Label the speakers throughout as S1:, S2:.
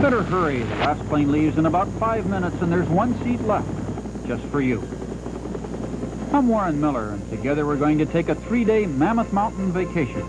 S1: better hurry. The last plane leaves in about 5 minutes, and there's one seat left, just for you. I'm Warren Miller, and together we're going to take a 3-day Mammoth Mountain vacation.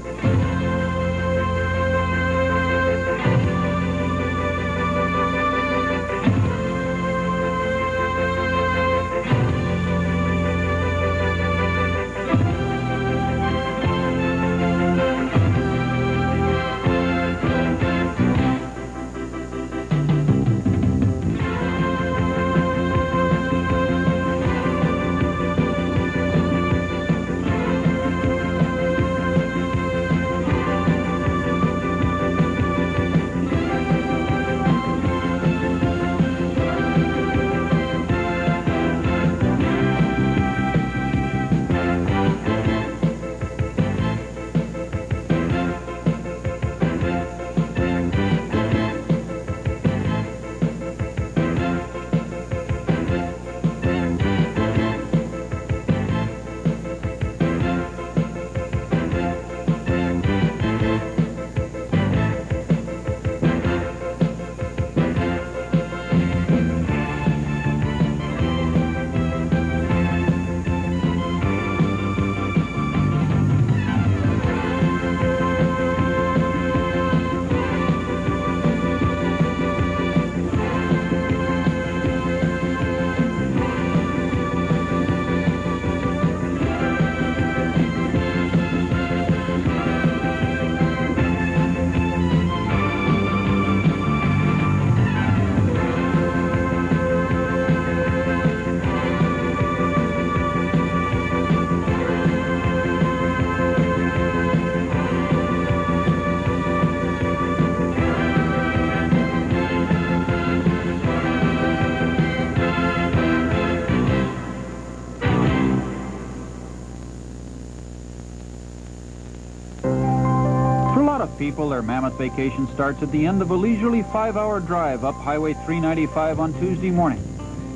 S1: People, their Mammoth vacation starts at the end of a leisurely 5-hour drive up Highway 395 on Tuesday morning.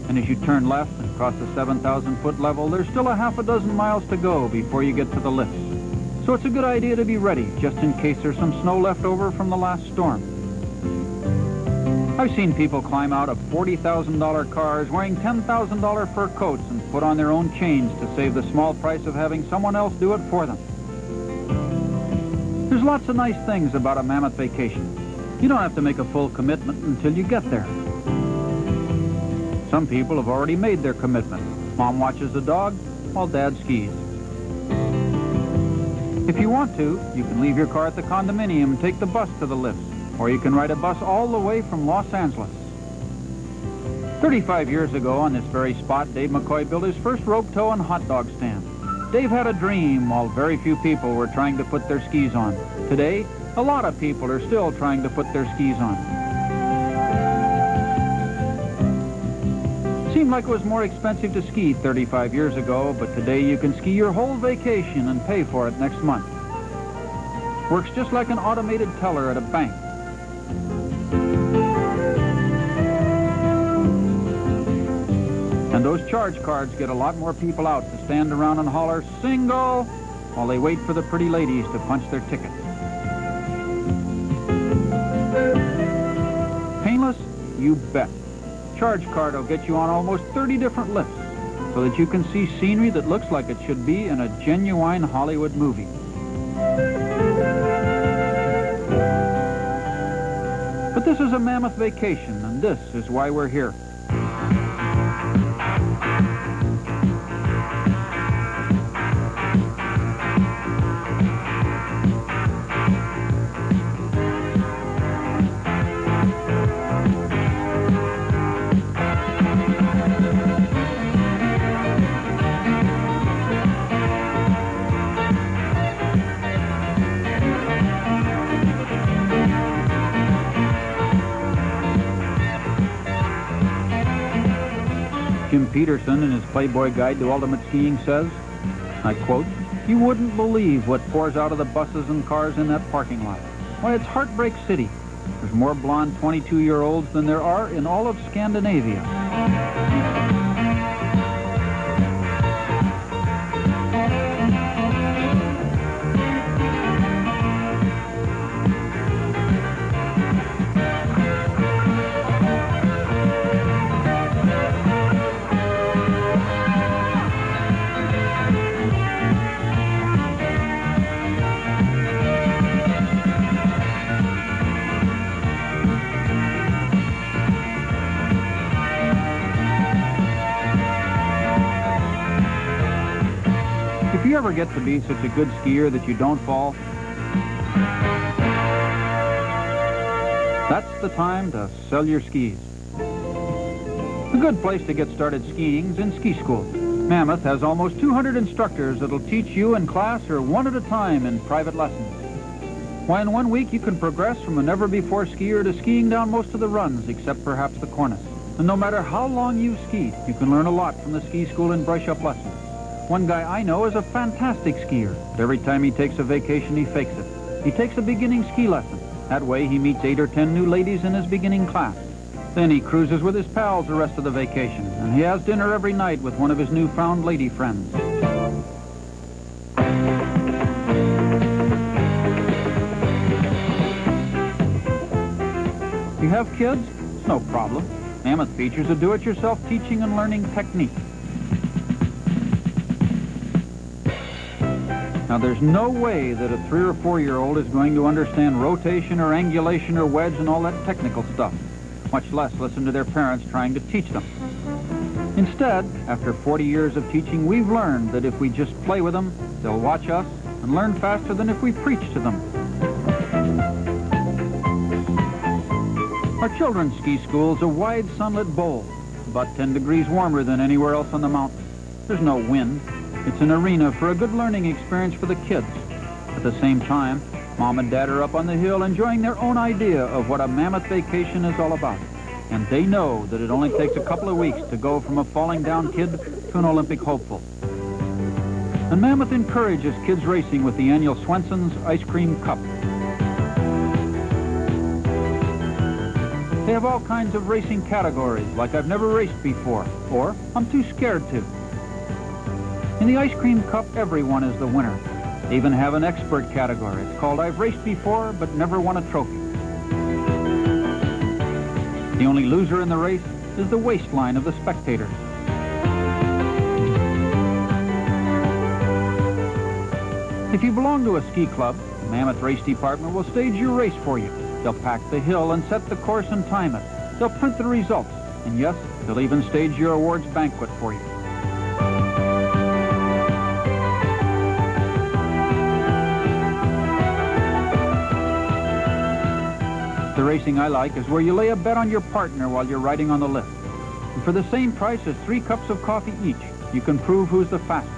S1: And as you turn left and cross the 7,000-foot level, there's still a half a dozen miles to go before you get to the lifts. So it's a good idea to be ready, just in case there's some snow left over from the last storm. I've seen people climb out of $40,000 cars wearing $10,000 fur coats and put on their own chains to save the small price of having someone else do it for them. There's lots of nice things about a Mammoth vacation. You don't have to make a full commitment until you get there. Some people have already made their commitment. Mom watches the dog while Dad skis. If you want to, you can leave your car at the condominium and take the bus to the lifts, or you can ride a bus all the way from Los Angeles. 35 years ago on this very spot, Dave McCoy built his first rope tow and hot dog stand. Dave had a dream while very few people were trying to put their skis on. Today, a lot of people are still trying to put their skis on. Seemed like it was more expensive to ski 35 years ago, but today you can ski your whole vacation and pay for it next month. Works just like an automated teller at a bank. And those charge cards get a lot more people out to stand around and holler, "Single!" while they wait for the pretty ladies to punch their ticket. Painless? You bet. Charge card will get you on almost 30 different lifts so that you can see scenery that looks like it should be in a genuine Hollywood movie. But this is a Mammoth vacation, and this is why we're here. Jim Peterson, in his Playboy Guide to Ultimate Skiing, says, I quote, "You wouldn't believe what pours out of the buses and cars in that parking lot. Why, it's Heartbreak City. There's more blonde 22-year-olds than there are in all of Scandinavia." get to be such a good skier that you don't fall? That's the time to sell your skis. A good place to get started skiing is in ski school. Mammoth has almost 200 instructors that'll teach you in class or one at a time in private lessons. Why, in 1 week you can progress from a never-before skier to skiing down most of the runs, except perhaps the cornice. And no matter how long you've skied, you can learn a lot from the ski school and brush-up lessons. One guy I know is a fantastic skier, but every time he takes a vacation, he fakes it. He takes a beginning ski lesson. That way, he meets 8 or 10 new ladies in his beginning class. Then he cruises with his pals the rest of the vacation, and he has dinner every night with one of his newfound lady friends. You have kids? It's no problem. Mammoth features a do-it-yourself teaching and learning technique. Now, there's no way that a 3 or 4-year-old is going to understand rotation or angulation or wedge and all that technical stuff, much less listen to their parents trying to teach them. Instead, after 40 years of teaching, we've learned that if we just play with them, they'll watch us and learn faster than if we preach to them. Our children's ski school is a wide sunlit bowl, about 10 degrees warmer than anywhere else on the mountain. There's no wind. It's an arena for a good learning experience for the kids. At the same time, Mom and Dad are up on the hill enjoying their own idea of what a Mammoth vacation is all about. And they know that it only takes a couple of weeks to go from a falling down kid to an Olympic hopeful. And Mammoth encourages kids racing with the annual Swenson's Ice Cream Cup. They have all kinds of racing categories, like I've never raced before, or I'm too scared to. In the Ice Cream Cup, everyone is the winner. They even have an expert category. It's called I've Raced Before, but Never Won a Trophy. The only loser in the race is the waistline of the spectators. If you belong to a ski club, the Mammoth Race Department will stage your race for you. They'll pack the hill and set the course and time it. They'll print the results. And yes, they'll even stage your awards banquet for you. The racing I like is where you lay a bet on your partner while you're riding on the lift. And for the same price as 3 cups of coffee each, you can prove who's the fastest.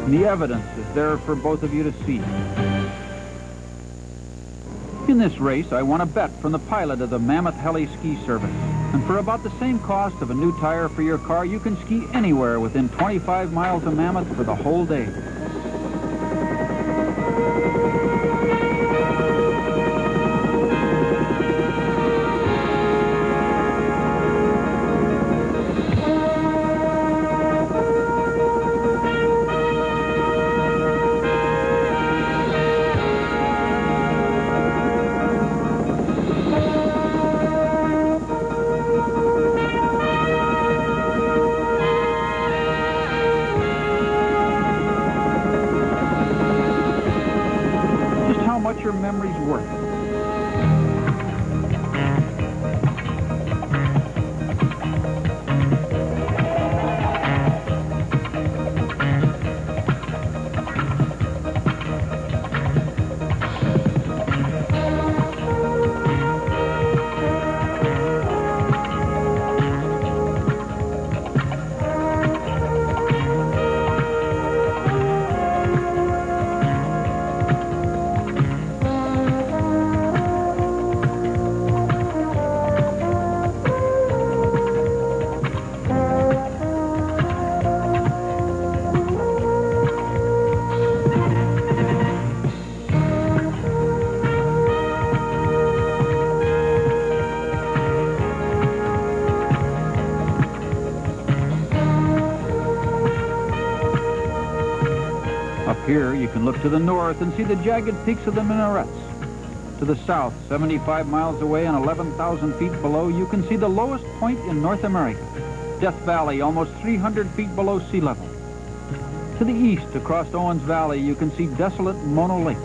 S1: And the evidence is there for both of you to see. In this race, I won a bet from the pilot of the Mammoth Heli Ski Service. And for about the same cost of a new tire for your car, you can ski anywhere within 25 miles of Mammoth for the whole day. Your memory's worth. Here, you can look to the north and see the jagged peaks of the minarets. To the south, 75 miles away and 11,000 feet below, you can see the lowest point in North America, Death Valley, almost 300 feet below sea level. To the east, across Owens Valley, you can see desolate Mono Lake.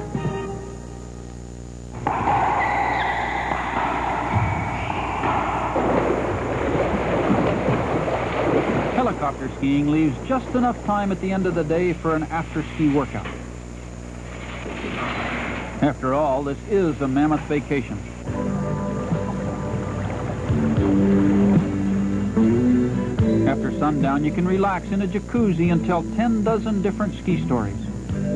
S1: Helicopter skiing leaves just enough time at the end of the day for an after-ski workout. After all, this is a Mammoth vacation. After sundown, you can relax in a jacuzzi and tell 10 dozen different ski stories.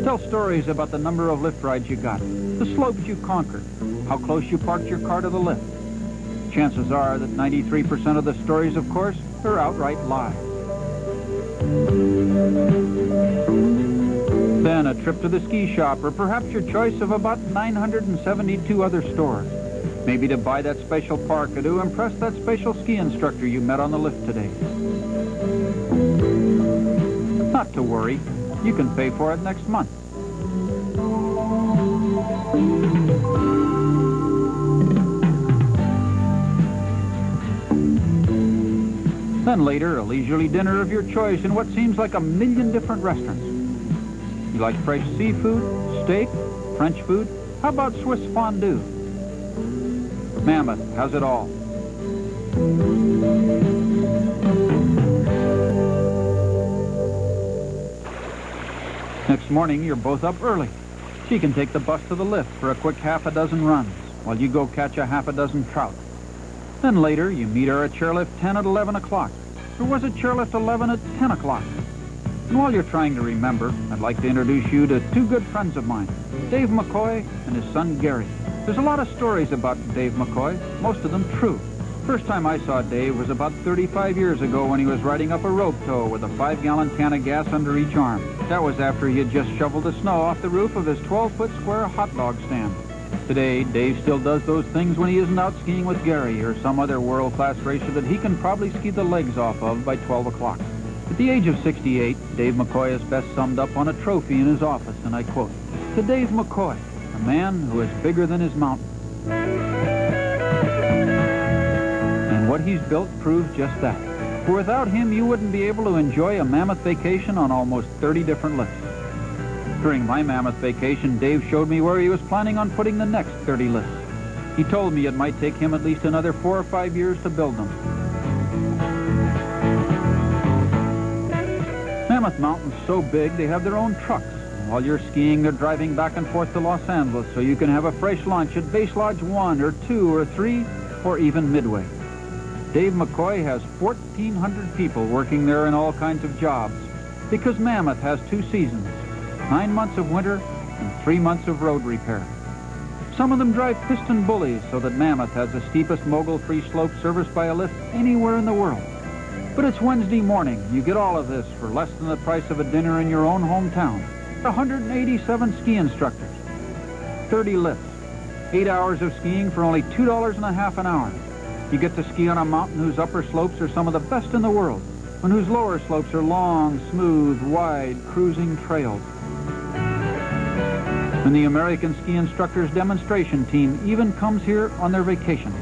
S1: Tell stories about the number of lift rides you got, the slopes you conquered, how close you parked your car to the lift. Chances are that 93% of the stories, of course, are outright lies. Then a trip to the ski shop, or perhaps your choice of about 972 other stores. Maybe to buy that special parka to impress that special ski instructor you met on the lift today. Not to worry, you can pay for it next month. Then later, a leisurely dinner of your choice in what seems like a million different restaurants. You like fresh seafood, steak, French food? How about Swiss fondue? Mammoth has it all. Next morning, you're both up early. She can take the bus to the lift for a quick half a dozen runs, while you go catch a half a dozen trout. Then later, you meet her at chairlift 10 at 11 o'clock. Or was it chairlift 11 at 10 o'clock? And while you're trying to remember, I'd like to introduce you to two good friends of mine, Dave McCoy and his son Gary. There's a lot of stories about Dave McCoy, most of them true. First time I saw Dave was about 35 years ago when he was riding up a rope tow with a 5-gallon can of gas under each arm. That was after he had just shoveled the snow off the roof of his 12-foot square hot dog stand. Today, Dave still does those things when he isn't out skiing with Gary or some other world-class racer that he can probably ski the legs off of by 12 o'clock. At the age of 68, Dave McCoy is best summed up on a trophy in his office, and I quote, "To Dave McCoy, a man who is bigger than his mountain." And what he's built proves just that. For without him, you wouldn't be able to enjoy a Mammoth vacation on almost 30 different lifts. During my Mammoth vacation, Dave showed me where he was planning on putting the next 30 lifts. He told me it might take him at least another 4 or 5 years to build them. Mammoth Mountain's so big, they have their own trucks. While you're skiing, they're driving back and forth to Los Angeles so you can have a fresh lunch at Base Lodge 1 or 2 or 3 or even Midway. Dave McCoy has 1,400 people working there in all kinds of jobs because Mammoth has 2 seasons, 9 months of winter and 3 months of road repair. Some of them drive piston bullies so that Mammoth has the steepest mogul-free slope serviced by a lift anywhere in the world. But it's Wednesday morning. You get all of this for less than the price of a dinner in your own hometown. 187 ski instructors, 30 lifts, 8 hours of skiing for only $2.50 an hour. You get to ski on a mountain whose upper slopes are some of the best in the world, and whose lower slopes are long, smooth, wide, cruising trails. And the American Ski Instructors Demonstration Team even comes here on their vacation.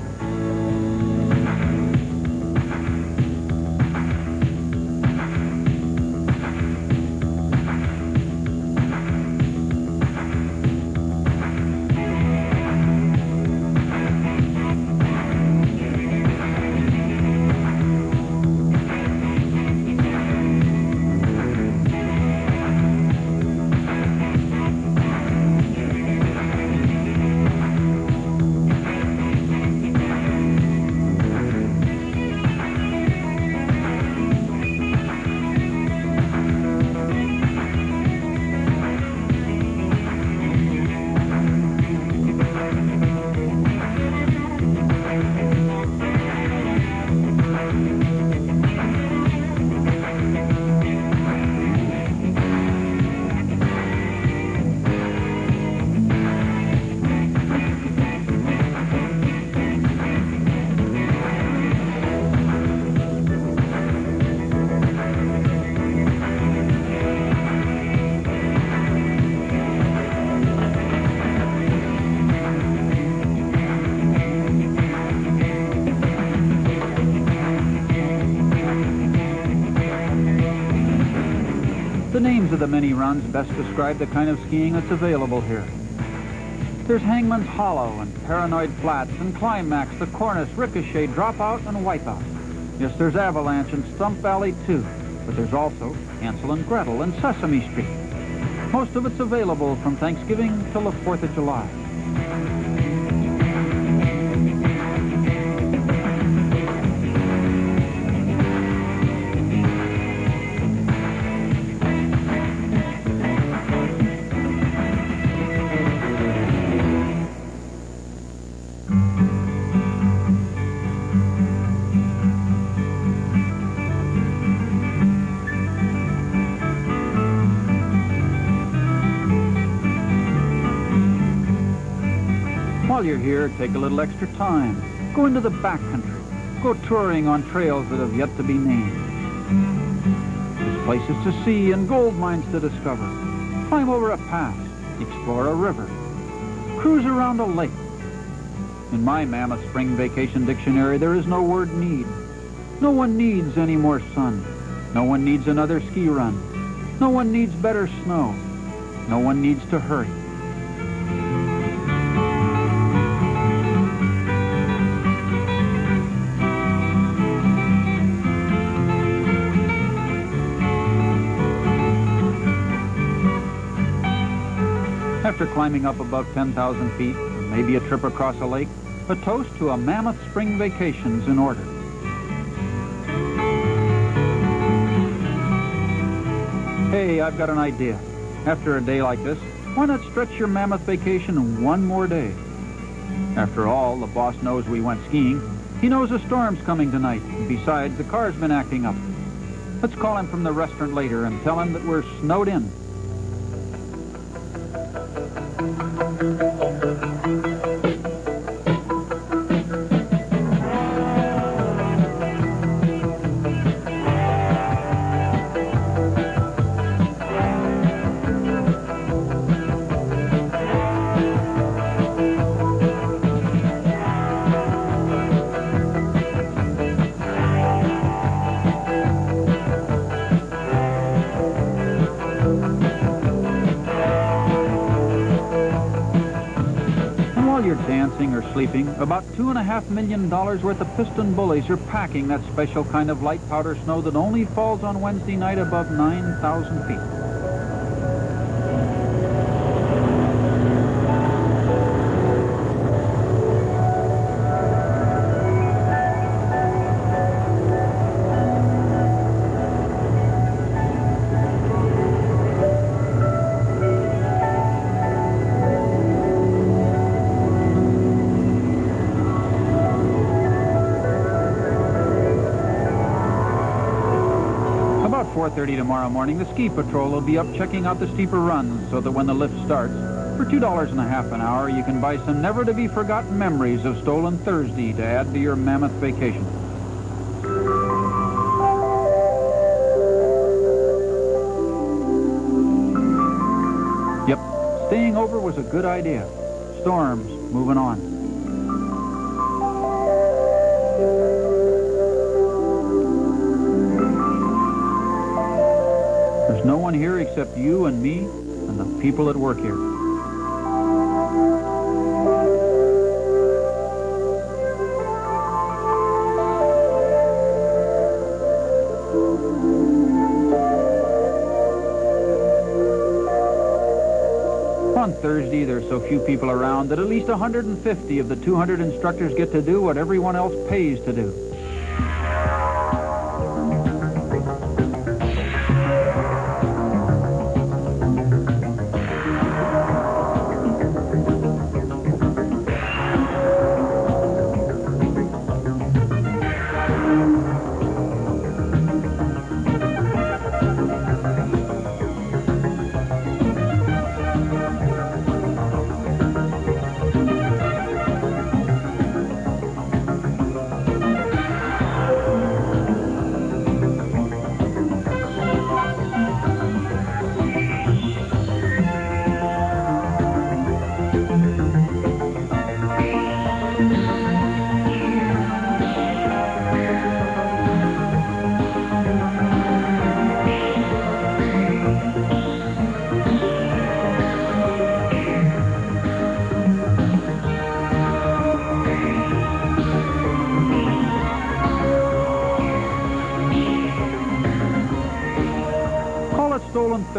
S1: of the many runs best describe the kind of skiing that's available here. There's Hangman's Hollow and Paranoid Flats and Climax, the Cornice, Ricochet, Dropout, and Wipeout. Yes, there's Avalanche and Stump Valley, too. But there's also Hansel and Gretel and Sesame Street. Most of it's available from Thanksgiving till the 4th of July. While you're here, take a little extra time. Go into the backcountry. Go touring on trails that have yet to be named. There's places to see and gold mines to discover. Climb over a pass. Explore a river. Cruise around a lake. In my Mammoth Spring Vacation Dictionary, there is no word need. No one needs any more sun. No one needs another ski run. No one needs better snow. No one needs to hurry. After climbing up above 10,000 feet, maybe a trip across a lake, a toast to a Mammoth Spring Vacation's in order. Hey, I've got an idea. After a day like this, why not stretch your Mammoth Vacation one more day? After all, the boss knows we went skiing. He knows a storm's coming tonight. And besides, the car's been acting up. Let's call him from the restaurant later and tell him that we're snowed in. You're dancing or sleeping, about $2.5 million worth of piston bullies are packing that special kind of light powder snow that only falls on Wednesday night above 9,000 feet. About 4:30 tomorrow morning, the ski patrol will be up checking out the steeper runs so that when the lift starts, for $2.50 an hour, you can buy some never-to-be-forgotten memories of Stolen Thursday to add to your Mammoth vacation. Yep, staying over was a good idea. Storms moving on. There's no one here except you and me and the people that work here. On Thursday, there's so few people around that at least 150 of the 200 instructors get to do what everyone else pays to do.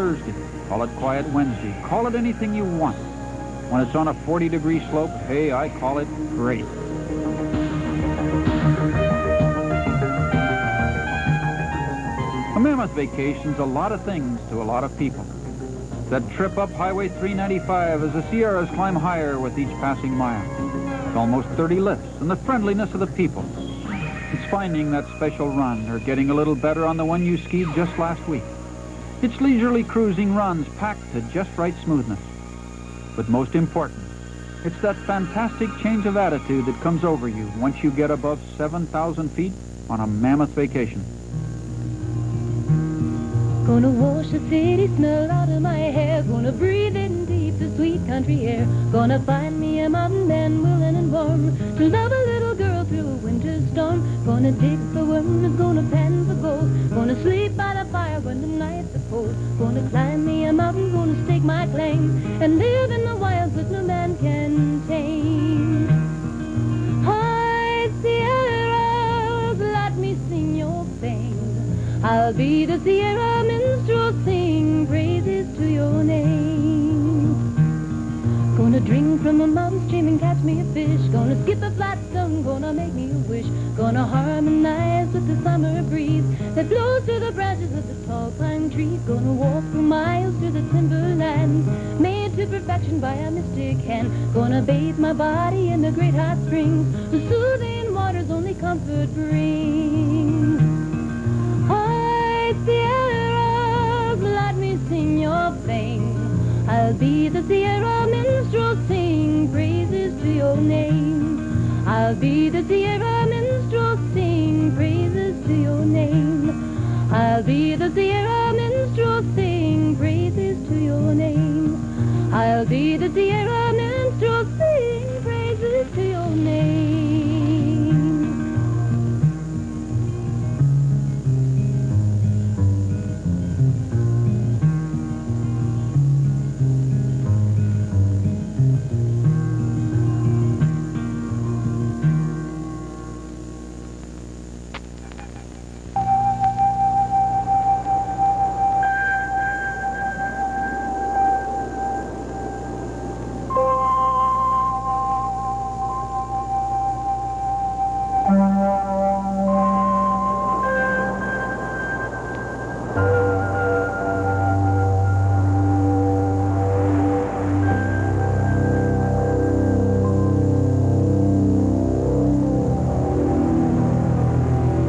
S1: Thursday, call it Quiet Wednesday, call it anything you want. When it's on a 40-degree slope, hey, I call it great. A Mammoth vacation's a lot of things to a lot of people. That trip up Highway 395 as the Sierras climb higher with each passing mile. It's almost 30 lifts, and the friendliness of the people. It's finding that special run or getting a little better on the one you skied just last week. It's leisurely cruising runs packed to just right smoothness. But most important, it's that fantastic change of attitude that comes over you once you get above 7,000 feet on a Mammoth vacation.
S2: Gonna wash the city smell out of my hair. Gonna breathe in deep the sweet country air. Gonna find me a mountain man willing and warm to love a little girl through a winter storm. Gonna dig for worms, gonna pan for gold. Gonna sleep by the fire when the nights are cold. Gonna climb me a mountain, gonna stake my claim and live in the wilds that no man can tame. High Sierras, let me sing your fame. I'll be the Sierra minstrel, sing praises to your name. Gonna drink from a mountain stream and catch me a fish. Gonna skip a flat stone, gonna make me a wish. Gonna harmonize with the summer breeze that blows through the branches of the tall pine trees. Gonna walk for miles through the timberlands, made to perfection by a mystic hand. Gonna bathe my body in the great hot springs, the soothing waters only comfort brings. Sierras, let me sing your fame. I'll be the Sierra minstrel, sing praises to your name. I'll be the Sierra minstrel, sing praises to your name. I'll be the Sierra minstrel, sing praises to your name. I'll be the Sierra